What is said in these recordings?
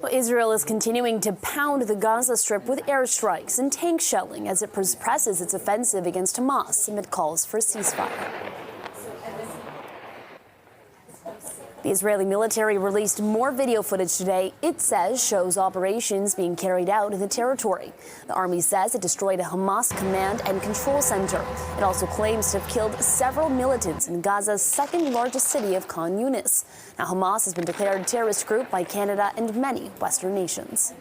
Well, Israel is continuing to pound the Gaza Strip with airstrikes and tank shelling as it presses its offensive against Hamas amid calls for a ceasefire. The Israeli military released more video footage today it says shows operations being carried out in the territory. The army says it destroyed a Hamas command and control center. It also claims to have killed several militants in Gaza's second largest city of Khan Yunis. Now, Hamas has been declared a terrorist group by Canada and many Western nations.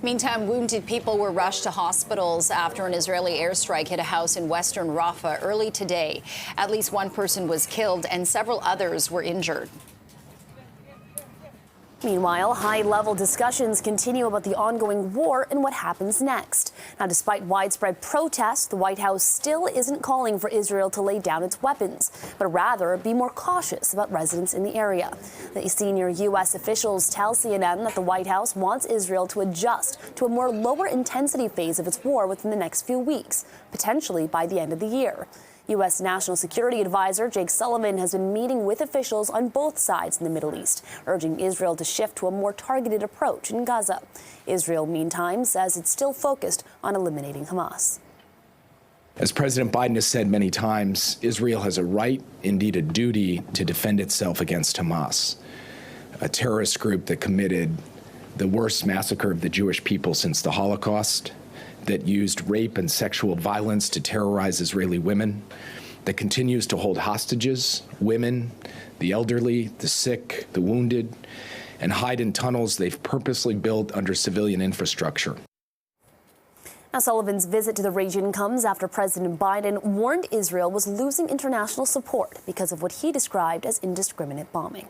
Meantime, wounded people were rushed to hospitals after an Israeli airstrike hit a house in western Rafah early today. At least one person was killed and several others were injured. Meanwhile, high-level discussions continue about the ongoing war and what happens next. Now, despite widespread protests, the White House still isn't calling for Israel to lay down its weapons, but rather be more cautious about residents in the area. The senior U.S. officials tell CNN that the White House wants Israel to adjust to a more lower-intensity phase of its war within the next few weeks, potentially by the end of the year. U.S. National Security Advisor Jake Sullivan has been meeting with officials on both sides in the Middle East, urging Israel to shift to a more targeted approach in Gaza. Israel, meantime, says it's still focused on eliminating Hamas. As President Biden has said many times, Israel has a right, indeed a duty, to defend itself against Hamas, a terrorist group that committed the worst massacre of the Jewish people since the Holocaust, that used rape and sexual violence to terrorize Israeli women, that continues to hold hostages, women, the elderly, the sick, the wounded, and hide in tunnels they've purposely built under civilian infrastructure. Now, Sullivan's visit to the region comes after President Biden warned Israel was losing international support because of what he described as indiscriminate bombing.